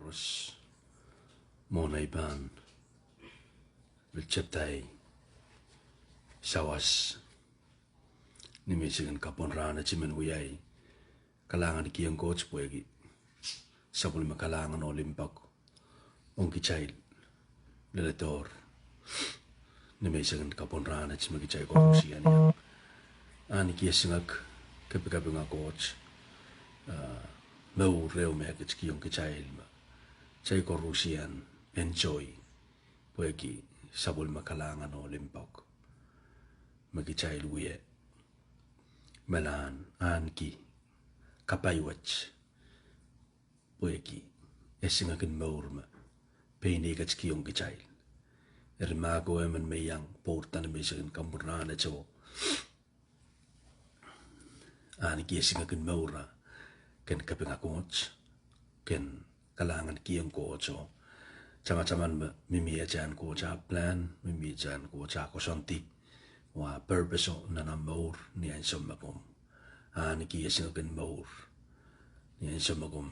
chorus. Monay ban. Vilcheptai. Sawas. Nimisigan kapon rana chimen wiyay. Kalangan kiyang coach puegi. Sabul makalangan olimpak. Onki child. Leletor. Nimisigan kapon rana chimen kichay korusian yang. Ani kiyasingak kapi nga coach. Mau reo mekich kiyong kichay ilma. Chay korusian enjoy. Puegi sabul makalangan olimpak. Magichay luye. Melan anki kapaywach pueki esingakin maurma peinikach kiyong kichail ermago eman meyang portan mesakin kampurnana cho anki esingakin maura ken kapingakoch ken kalangan kiyong kocho chama-chaman mimi ajan ko cha plan mimi ajan ko cha kosonti wa purpose na maur ni an sommakom aniki esingakin maur ni an sommakom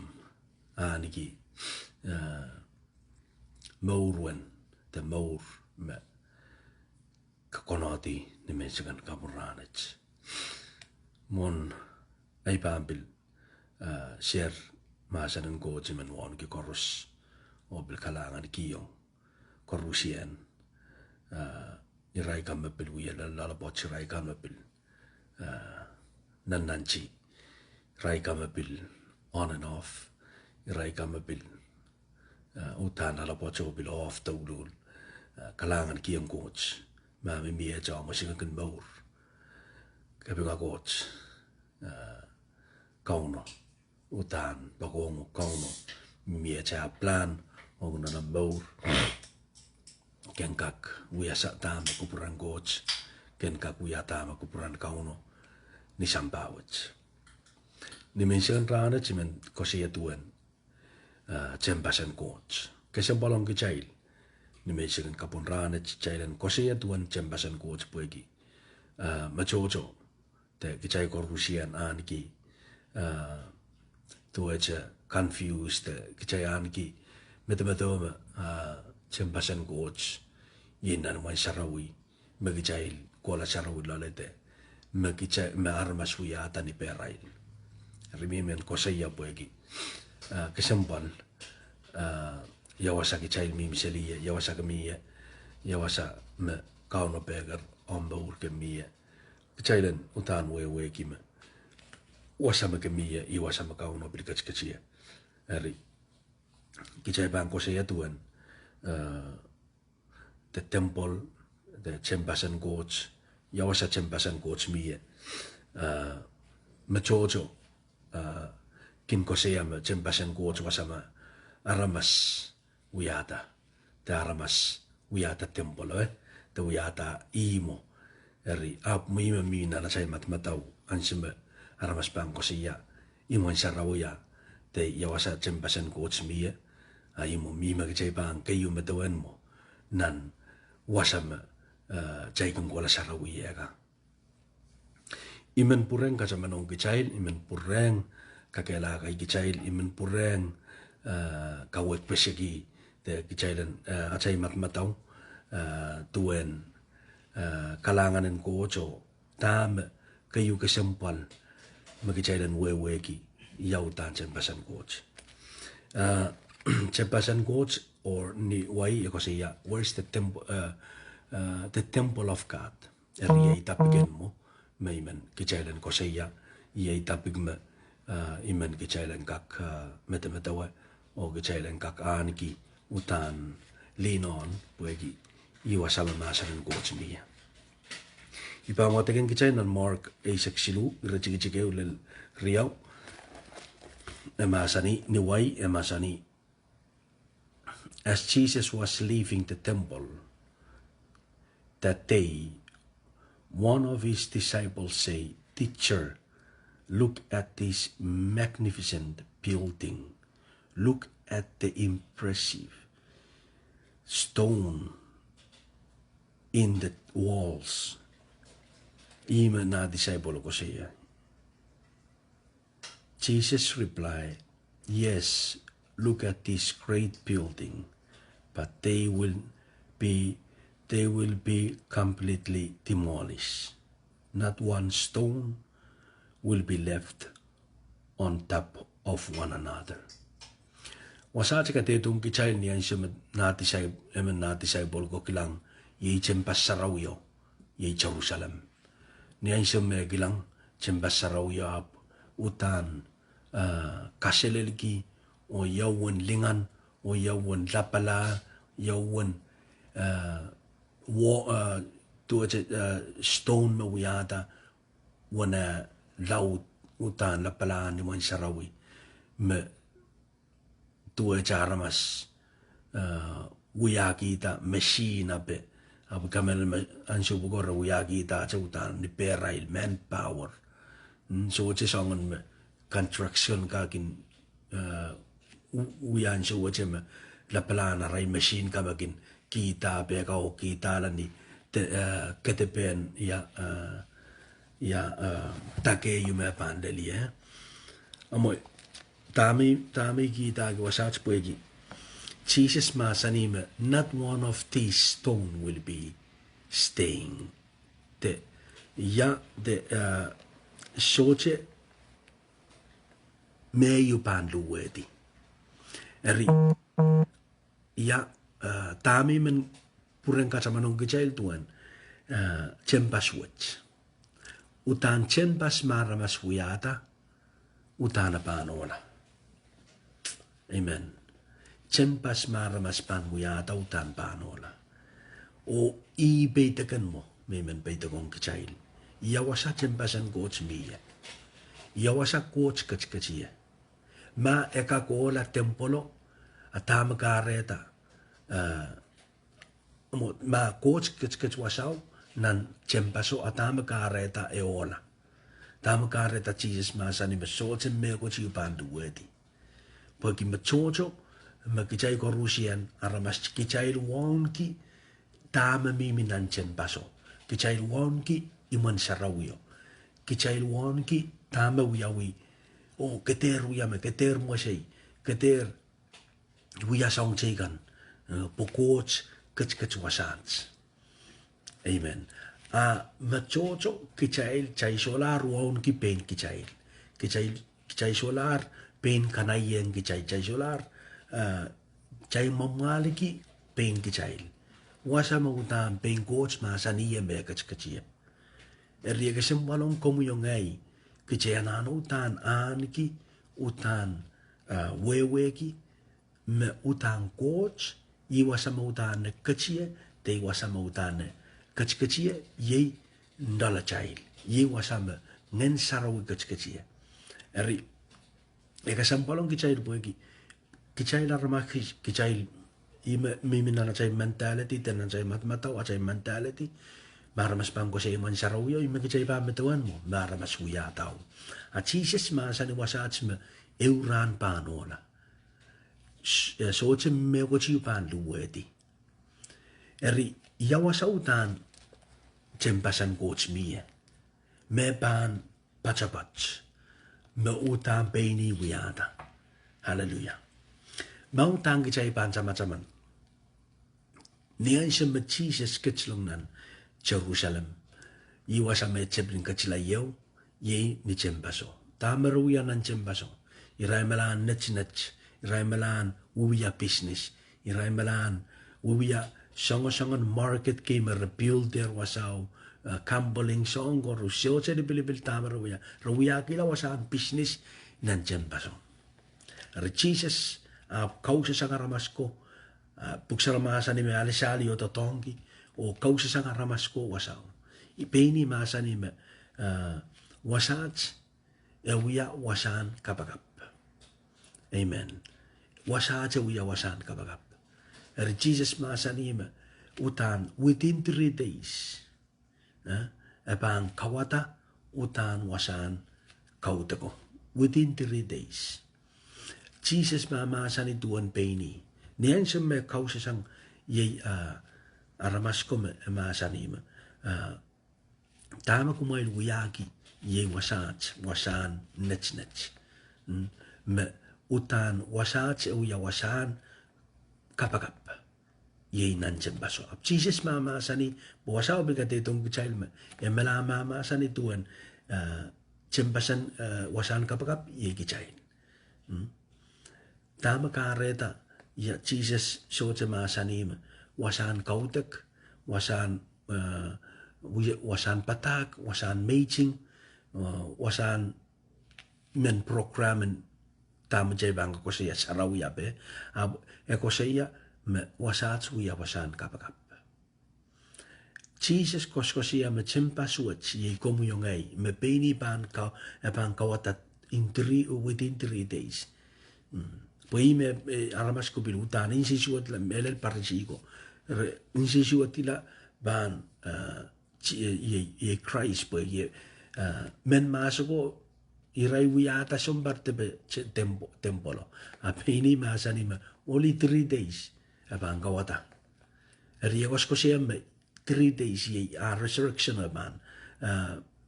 aniki maurwen te maur me kakonati ni mensakan kapuranach mon ay pambil share masanan ko chiman won ki korus o bil kalangan kiyong korusian irai kamapil wiya lalabot si rai kamapil nananchi rai kamapil on and off irai kamapil utan lalabot si bil off taulul kalangan kiyong coach mami miya jaw masingakin maur kapinga coach Kauno utan bagongo Kauno miya jaw plan o na maur kenkak wiasa tama kupuran coach kenkak wiya tama kupuran Kauno ni sampawach ni mensikan rana chimen kosia tuen Tehnpesen coach kesembalong kichail ni mensikan kapon rana chichailen kosia tuen Tehnpesen coach puegi machocho te kichai korusian anki tuaja confused kichai anki metametoma Tehnpesen coach yinan wan sarawi magichail kola sarawi lalete magichail me armas wiyata ni perail rimimen kosaya puegi kesempal yawasa kichail mimiselia yawasa kemiya yawasa me Kauno pegar ombaur kemiya kichailen utan wewe kime wasama kemiya iwasama Kauno bilkachkachia ari kichai bang kosaya tuen the temple, the Tehnpesen coach, yawasa Tehnpesen coach miye, machocho, kin kosea me Tehnpesen coach wasama aramas wiyata, te aramas wiyata temple te wiyata imo, eri ap muime mina na say matmatau ansime aramas bang kosea, imo ansarawoya te yawasa Tehnpesen coach miye, imo mima kichay bang kayo matawen mo nan wasam jaikang kola sarawiyega imen pureng kacamanong kichail imen pureng kakela kay kichail imen pureng kawek pesegi te kichailen achay matmataw tuen kalanganen ko cho tam kayu kesempal magichailen weweki yautan Tehnpesen coach Tehnpesen coach or ni wai ekosiya where's the temple of God eri itapigen mo maimen kichailen kosiya itapig me imen kichailen kak metemetawa o kichailen kak aniki utan linon puegi iwasama masanen coach miya ipamotegen kichailen Mark A6 irachigicige ulel riyaw emasani ni wai emasani as Jesus was leaving the temple that day, one of his disciples said, "Teacher, look at this magnificent building. Look at the impressive stone in the walls." Ima na disciple ko siya. Jesus replied, "Yes, look at this great building, but they will be completely demolished. Not one stone will be left on top of one another. Wasaatika te tunki chail ni ansem nati sai bolgo kilang ye chempasarawiyo ye Jerusalem. Ni ansem me kilang chempasarawiyo ap utan kaselelki o yawan lingan o yawan lapala yawan stone mawiyata wana laut utan lapala ni man sarawi me tua jaramas wiyakita machine abe abu kamel ansu bugora wiyakita utan ni perail manpower so it's songon me construction kakin wiyan so me lapala na rai machine kabakin kita beka o kita lani Ketiken ya take yume pandeli amoy tami kita wasach puegi Jesus masanime not one of these stone will be staying de soche me yu pandu wedi eri ya tami men pureng kacamanong kejail tuan cempas wets utan cempas maramas wiyata utana panola amen cempas maramas pan wiyata utan panola o I beitakan mo memen beitakong kejail yawasa cempasan coach miya yawasa coach kachkachia ma eka kola tempolo atama kareta ma coach kach wasau nan cempaso atama kareta eola tama kareta Jesus masani mesoche me ko chi pandu wedi porque mechocho me kichai korusian aramas kichai wonki tama mimi nan cempaso kichai wonki iman sarawio kichai wonki tama wiyawi o keter wiyame keter mosei keter wiya song chegan po coach kach wasans amen machocho kichail chai solar won ki pen kichai solar pen kanayeng kichai solar chai mamali ki pen kichail wasa magutan pen coach masaniye me kachia eriega sembalong komuyongai kichai anano utan anki utan weweki me utan coach yi wasa mautan kachie te wasa mautan kachkachie ye ndala chail ye wasa me ngen sarawi kachkachie eri eka sampalong kichail poeki kichail arma kichail mimina na chai mentality tena chai matmata wa chai mentality maramas pangko sa iman sarawi yo ime kichai pa metawan mo maramas wiyataw a Jesus masani wasats me euran panola soche me ko chi pan luwedi eri yawasa utan cempasan coach mie me pan pachapach me utan peini wiyata hallelujah mau tang kichai pan sama-saman niyan siya me Jesus kitslong nan Jerusalem iwasa me cheblin kachilayaw ye ni cempaso tamaruya nan cempaso iray malan nech iray malan uwiya business iray malan uwiya songo-songon market kay ma-rebuild der wasaw kamboling songo rusyo sa di bilibil tama ruwiya kila wasaw business nandiyan baso Jesus kausa sa ngaramas ko pugsaramasa ni me alisali o tatongi o kausa sa ngaramas ko wasaw ipeni masa ni me wasats ewiya wasan kapagap amen wasats ewiya wasan kapagap Jesus masanima utan within 3 days abang kawata utan wasan kautako within 3 days Jesus mamasani tuan peini niyan siya may kausa sang yay aramas ko masanima tama kumail wiyagi yay wasan nech me utan wasat uya wasan kapakap ye nan cembaso ap Jesus mama sani bawasa obligate tong child me emela mama sani tuan cembasan wasan kapakap ye gichain tama kareta ya Jesus so cema sani wasan kautek wasan wasan patak wasan meeting wasan men programen tam jay bang ko siya sarawi abe ko siya me wasat suya wasan kapakap Jesus ko siya me chimpa suat ye komu yongai me beni ban kawatat within 3 days poi me aramas ko bilutan in si suat la melel parisigo in si suat la ban ye Christ poi ye men masoko irai wiyata sombar tebe tempolo apini masani ma only 3 days abang kawata riegos ko siya 3 days ye a resurrection aban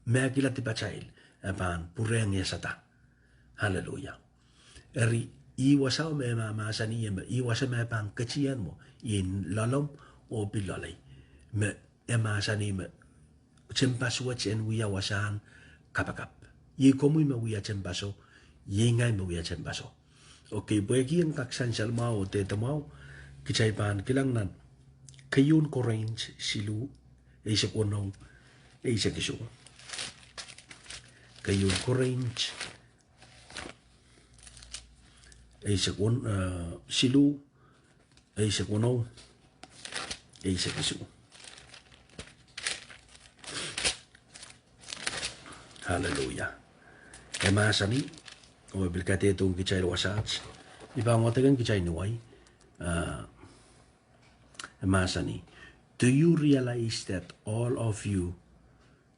megila ti pachail aban pureng ya sata hallelujah eri iwasa me masani ye iwasa me bang kacian mo in lalom o bilalay me masani me cempas wachen wiya wasan kapakap ye komu me wiya cembaso ye ngai me wiya cembaso okay bagi yang taksan salmao te tamao kicay pan kilang nan kayun ko range silu isa kono isa kisu kayun ko range isa kon silu isa kono isa kisu hallelujah emasani o bilkate tong kicay wasats ibang watagan kicay nuway emasani do you realize that all of you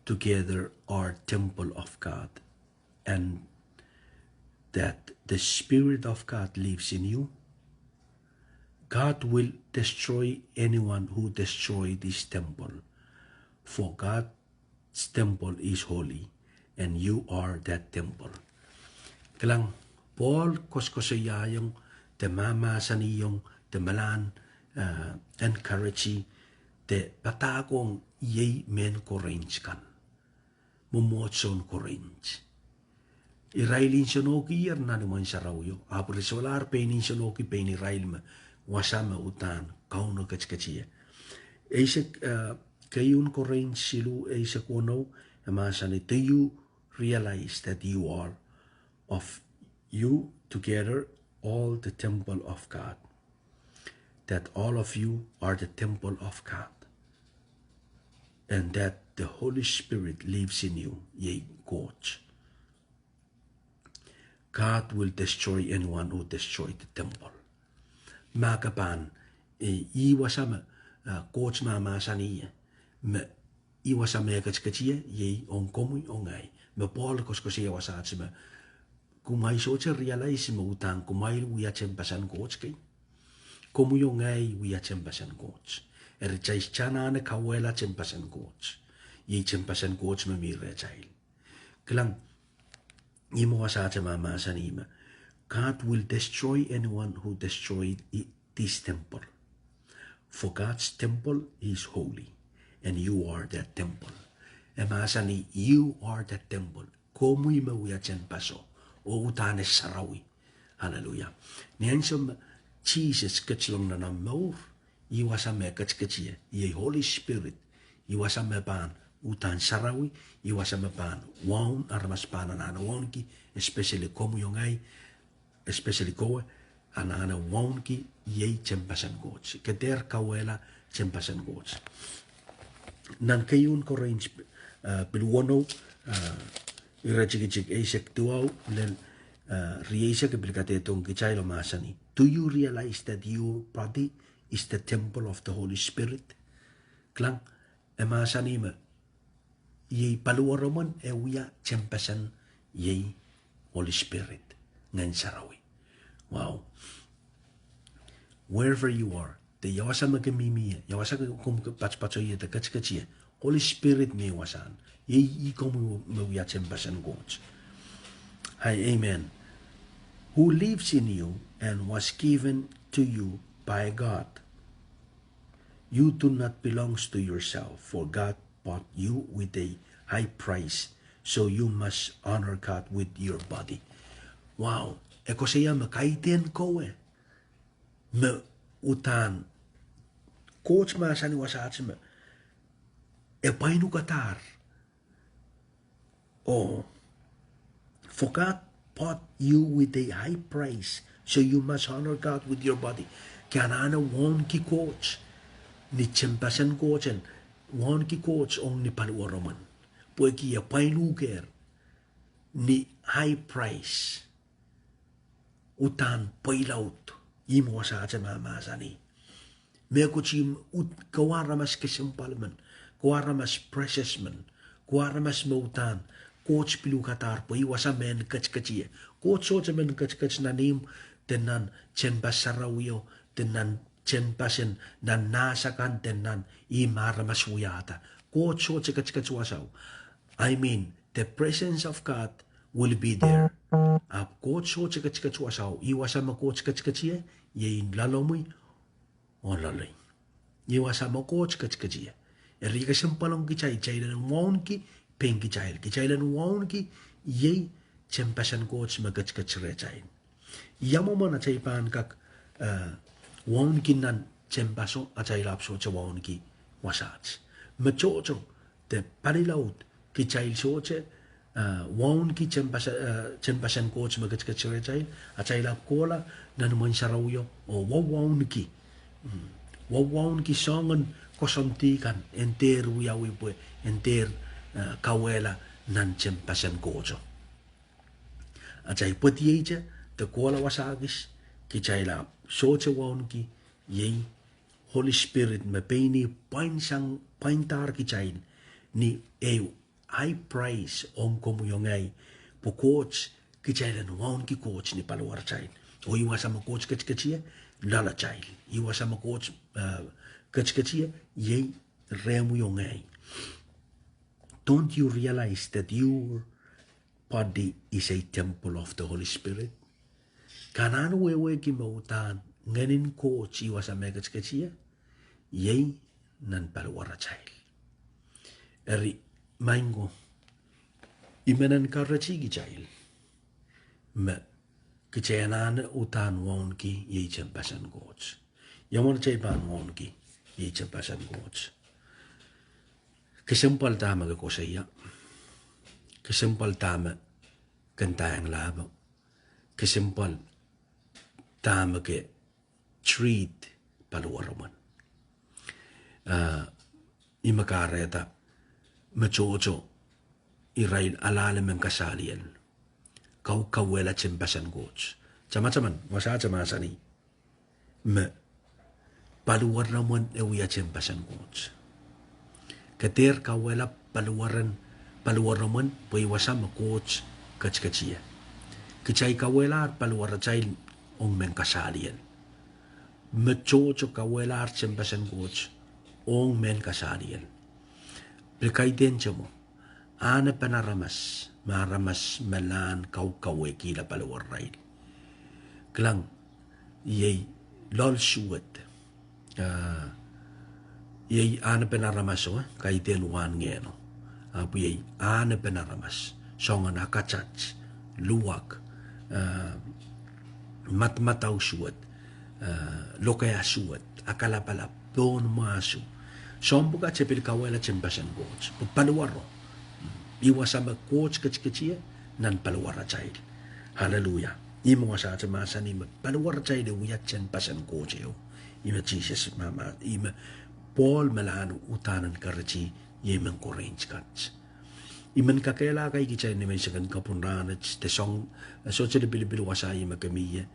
together are temple of God and that the Spirit of God lives in you? God will destroy anyone who destroys this temple, for God's temple is holy and you are that temple. Kalang Paul koskosaya yung te mama sani yung te malan encourage te patagong yay men ko range kan mumotson ko range irailin sonoki yer na naman sa rawyo apre solar penin sonoki peni railma wasama utan kauno kachkachiya eisek kayun ko range silu eisek wono amasani do you realize that you are of you together all the temple of God, that all of you are the temple of God, and that the Holy Spirit lives in you, ye coach. God will destroy anyone who destroys the temple. Makapan, iwasama, coach mama saniya, iwasama kachkachiya, ye on komu ongai, me Paul koskosiya wasatsima, kumai socha realize mo utang kumai wiya chempasan coach kay komu yung ngay wiya chempasan coach chais chana na kawela chempasan coach ye chempasan coach me mire chail klang imo wasacha mama sanima God will destroy anyone who destroyed this temple, for God's temple is holy and you are that temple. Emasani you are that temple komu ima wiya chempaso o utanes sarawi. Hallelujah. Niyansam Jesus kachlong na maur iwasame kachkachia ye Holy Spirit iwasame pan utan sarawi iwasame pan waun armas pan ana waun ki especially komu yongai especially kowe ana waun ki ye chempasan goch keder kawela chempasan goch nan kayun ko range bilwono irachigich esek tuau len riesa ke bilkate tong kichailo masani. Do you realize that your body is the temple of the Holy Spirit? Klang emasani ma ye paluaraman wiya chempasan ye Holy Spirit ngan sarawi. Wow. Wherever you are, the yawasa magamimi, yawasa kum patpacho ye the kachkachie. Holy Spirit me wasan. Ye komu wiya chempasan goch. Hi, amen. who lives in you and was given to you by God. You do not belong to yourself, for God bought you with a high price, so you must honor God with your body. Wow, eko siya makaiten ko me utan coach masani wasatsi me e painu katar. Oh, for God bought you with a high price, so you must honor God with your body. Kaya won ki coach ni Tehnpesen coachen won ki coach ong ni paluaraman. Pue ki e painu ker ni high price utan pailaut imo wasatsi mamasani. Me kuchim ut kawaramas kesimpalman, kawaramas precious man, kawaramas mautan, coach pilu katar po iwasa men kachkachie. Coach so men kachkach nanim tenan Tehnpesen tenan Tehnpesen nan nasakan tenan imaramas wiyata. Coach so kachkach wasaw. I mean, the presence of God will be there. Coach so kachkach wasaw. Iwasa ma coach kachkachie, ye lalomoy o lalay. Iwasa ma coach kachkachie. Erika simpalong kichay lan won ki penki chail kichay lan won ki ye Tehnpesen coach magachkachre chain. Yamo man achay pan kak won ki nan Tehnpesen achay lapso cha won ki wasats. Machocho te parilaut kichay soche won ki Tehnpesen coach magachkachre chain achay lap kola nan man sarawyo o won ki wawon ki songan kosontikan enter wiyawi pue enter kawela nan Tehnpesen kojo. Acay potieja te kola wasagis ki chayla soche won ki ye Holy Spirit me peini pain tar ki chayn ni e high price om komuyongay po coach ki chaylan won ki coach ni paluar chayn. O iwasa ma coach kachkachie lala chayn. Iwasa ma coach kachkachie ye remuyongay. Don't you realize that your body is a temple of the Holy Spirit? Kanan wewe ki mautan nganin coach iwasa me kachkachie ye nan paluar chayn. Eri maingo imenan karachi ki chayn. Me kichayanan utan won ki ye Tehnpesen coach. Yamon chaypan won ki ye Tehnpesen coach. Kesimpal tama ke kosaya. Kesimpal tama kentayang labo. Kesimpal tama ke treat paluaraman. Imakareta machocho irail alale men kasalian. Kau kawela Tehnpesen coach. Chama-chaman wasa chamasani. Me paluaraman ewiya Tehnpesen coach. Keter kawela paluaraman po iwasa ma coach kachkachia. Kichay kawela paluarachay ong men kasalian. Machocho kawela Tehnpesen coach ong men kasalian. Pilkay mo ana panaramas maramas malan kawe kila paluaray. Klang yay lol suwat yay ana panaramas kay tenuan ngeno. Apo yay ana panaramas songa nakachach luwak matmataw suwat lokaya suwat akala pala don masu. Sombuka chepil kawela Tehnpesen coach. Paluaro. Iwasama coach kachkachia nan paluara child. Hallelujah. Imo wasa chamasa ni paluara child uya Tehnpesen coach yo. Ima Jesus mama ima Paul malano utanan karachi yemen orange cuts. Iman kakela kay kichay ni may sakan kapunranach te song so chile bilibil wasa ima kamiya.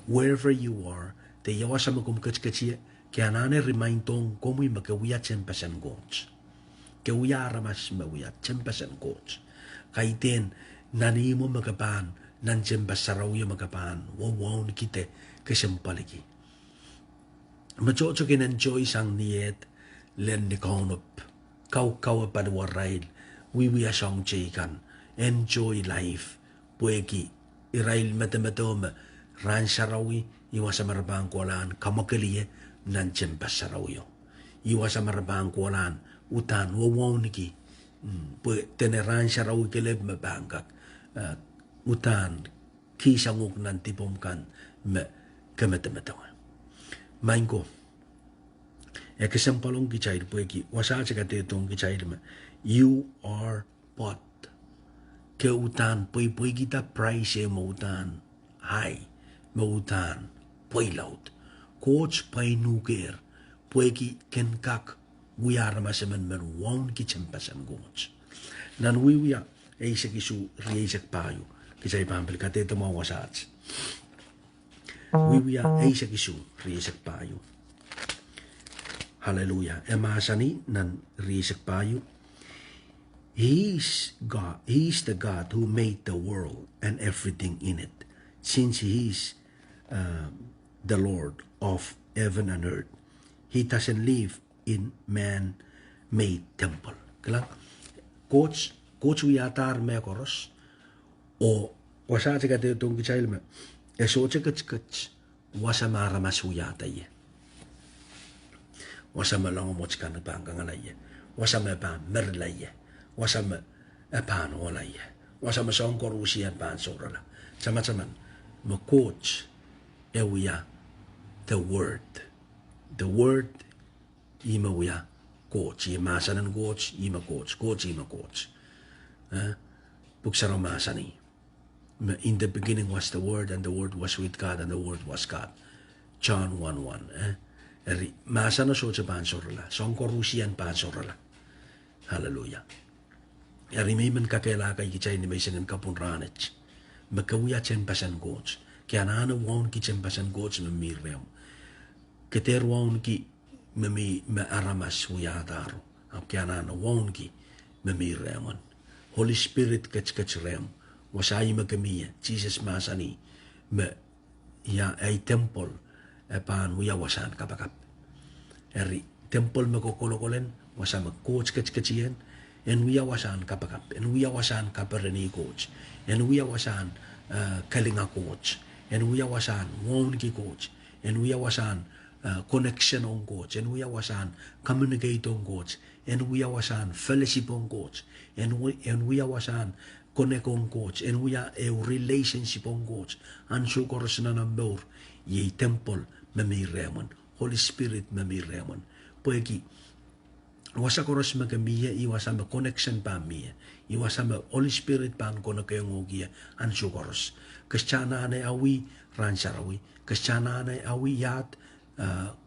Wherever you are, te yawasama kum kachkachia kaya nane remind tong komoy magawiya Tehnpesen coach. Kaya ramas mawiya Tehnpesen coach. Kaya din nanimo magapan nan Tehnpesen rawiya magapan wawon kite kasimpaliki. Machocho enjoy sang niyet len ni kaunop kau paluarail wiwiya song chikan enjoy life pueki Irail matamatoma ran sarawi iwasamarabang kualan kamakelie nan cempas sarawyo iwasamarabang kualan utan wawniki teneran sarawi keleb mabangkak utan kisanguk nan tipomkan me kemetemetawa mainko kesampalong kicair pueki wasa cakate tong kicair me you are pot ke utan pui kita price mo utan hai mo utan pui laut coach pai nuker pueki ken kak wiar masemen men won ki cempasan coach nan wiya eise kisu riesek payu kisai pampel kate to mo wasats wiya eise kisu riesek payu hallelujah emasani nan riesek payu. He's God. He's the God who made the world and everything in it. Since He is the Lord of heaven and earth, He doesn't live in man-made temple. Kala, coach wiatar me koros o wasa tika te tong kichail me eso chekach wasa maramas wiata ye wasa malang mochkan banggang alaye wasa me pa merlaye wasama pan olaya wasama songkor usian pan sorala sama-sama mo coach ewia the word ima wia coach ima sanan coach ima coach buksara masani in the beginning was the word and the word was with God and the word was God John 1:1 eri masana so pan sorala songkor usian pan sorala hallelujah Yarimen kakela kay kichay ni Mason kapun ranich. Makawiya Tehnpesen coach. Kaya na won ki Tehnpesen coach mamirem. Keter won ki aramas wiyataro. Kaya na won ki mamiremon. Holy Spirit kach-kachrem. Wasay magkamiya. Jesus masani. Ya ay temple. Pan wiyawasan kapakap. Eri temple makokolokolen. Wasa mag-coach kach-kachiyan. En wiyawasan kapakap, en wiyawasan kapereni coach, en wiyawasan kalinga coach, en wiyawasan wonki coach, en wiyawasan connection on coach, en wiyawasan communicate on coach, en wiyawasan fellowship on coach, en wiyawasan connect on coach, en wiya relationship on coach, an sukoros na nambor, ye temple mamiremon, Holy Spirit mamiremon, poeki wasa koros magamiya iwasa ma connection pa miya iwasa ma Holy Spirit pan kono kayo ngogiya ansu koros kasyana anay awi ransarawi kasyana anay awi yat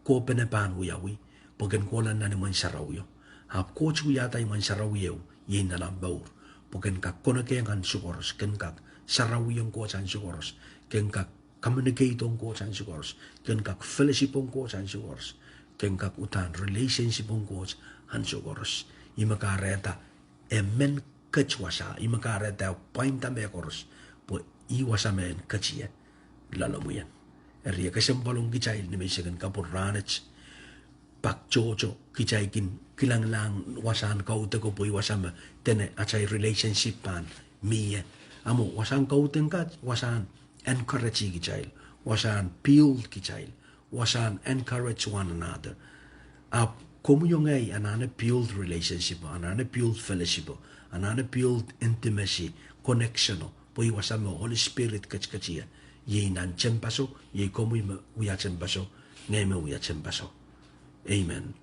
kopene pan wiyawi pogen kolan na naman sarawyo hap coach wiyata iman sarawyo yin na lambaur pogen kak kono kayo ansu koros ken kak sarawyo coach ansu koros ken kak communicate on coach ansu koros ken kak fellowship on coach ansu koros ken kak utan relationship on coach hanso koros imakareta emen kachwasa imakareta painta me koros po iwasa men kachia lalamuyan eri kasempalong kichail ni mesegan kapur ranech pakchocho kichaikin kilanglang wasan kaute ko po iwasama tene achay relationship pan miye amo wasan kauten kat wasan encourage kichail wasan build kichail wasan encourage one another komunyon ay anana build relationship, anana build fellowship, anana build intimacy, connection po iwasa mo Holy Spirit kachkachiya ye nan Tehnpaso ye komu uya Tehnpaso ngeme uya Tehnpaso amen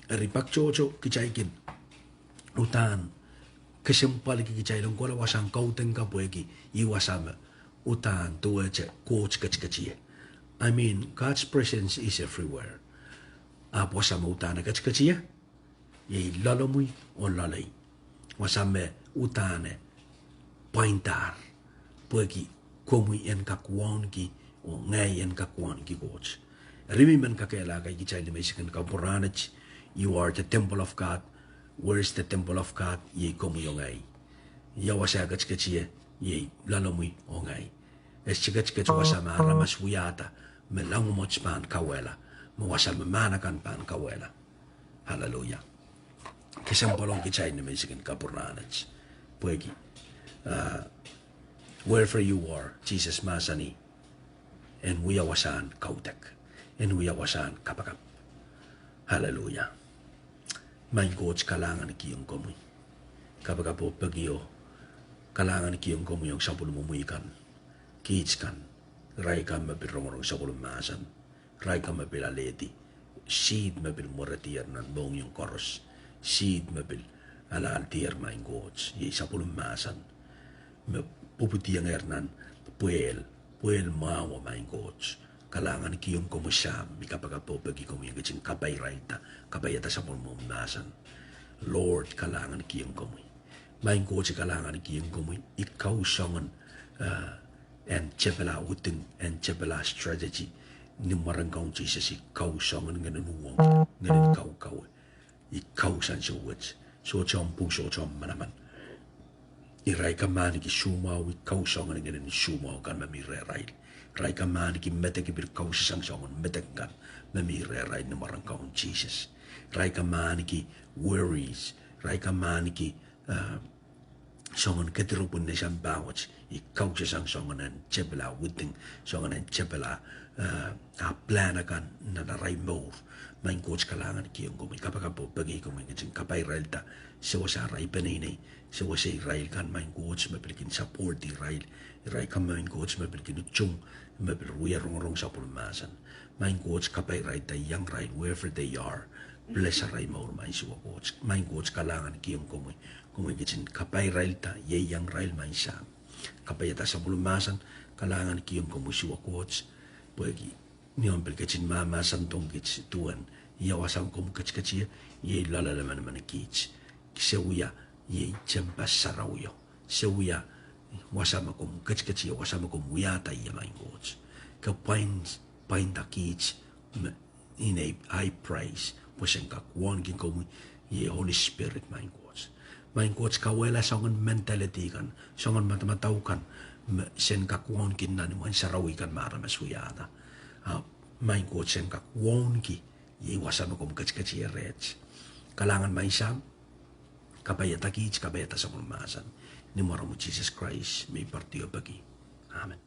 ripak chocho kichaikin utan kesempal kichay long kola wasang kauten ka poeki iwasama utan tuweche coach kachkachiya I mean God's presence is everywhere wasama utana kachkachiya ye lalomui o lalay wasame utane pointar poeki komui en kakwan ki o ngay en kakwan ki coach rimimen kakela kay kichay ni Mexican kapuranach you are the temple of God where is the temple of God ye komu yo ngay yawasa kachkachiya ye lalomui o ngay es chikachkach wasama ramas wiyata melangumoch pan kawela mawasal mamanakan pan kawela. Hallelujah. Kisang polong kichay ni Mexican kapurnanach. Puegi. Wherever you are, Jesus masani, and we awasan kautek, and we awasan kapakap. Hallelujah. Main coach kalangan kiyong komoy. Kapag po pagyo, kalangan kiyong komoy yung sapul mumuikan. Kids kan, ray kan mapirong sapul masan, ray kan mapilaleti, seed mapil moratier nan bong yung koros, seed mapil ala altier main coach, ye sapul masan, puputiyang ernan, puel mawa main coach. Kalangan kiyong kumusam, kapag po pagi komoy yung gitsin kapay raita, kapay yata sapul mumasan. Lord, kalangan kiyong komoy. Main coach kalangan kiyong komoy, ikaw sangan and chepela uting and chepela strategy ni marangkong Jesus ikaw sangan ngayon uwang ngayon ikaw san sa words so chom puso chom manaman iray ka man ki sumaw ikaw sangan ngayon sumaw kan mamire rail ray ka man ki metek bir ikaw sang sangan metek kan mamire rail ni marangkong Jesus ray ka man ki worries ray ka man ki songan ketirupun na siyang bawat ikaw siya songan ang chepela wuting songan ang chepela planakan na naray mo main coach kalangan kiyong kumay kapag po pagi kumay ngajing kapay rail ta siya sa ray panay siya sa rail kan main coach mapilikin support di rail kan main coach mapilikin uchung mapiliruya rong sa pulmasan main coach kapay rail ta young rail wherever they are bless a ray mo main coach kalangan kiyong kumay gitsin kapay rail ta ye yang rail main siya kapay ta sa pulmasan kalangan kiyong kumusiwa coach pagi niyon gitsin mama santong gits tuan yawasan kum kackachi ye lalalaman man kits sewya ye champas sarawyo sewya wasama kum kackachi wasama kum wiyata ye main coach ka pain ta kits in a high praise wasen ka kuan kin kum ye Holy Spirit main coach kawela songan mentality kan songan matamatau kan sen kakuan kin nan man sarawi kan mara masuyata main coach sen kakuan ki ye wasama kum kackachi rech kalangan main sam kapayata kits kapayata sa kulmasan ni mo Jesus Christ may partiyo bagi amen.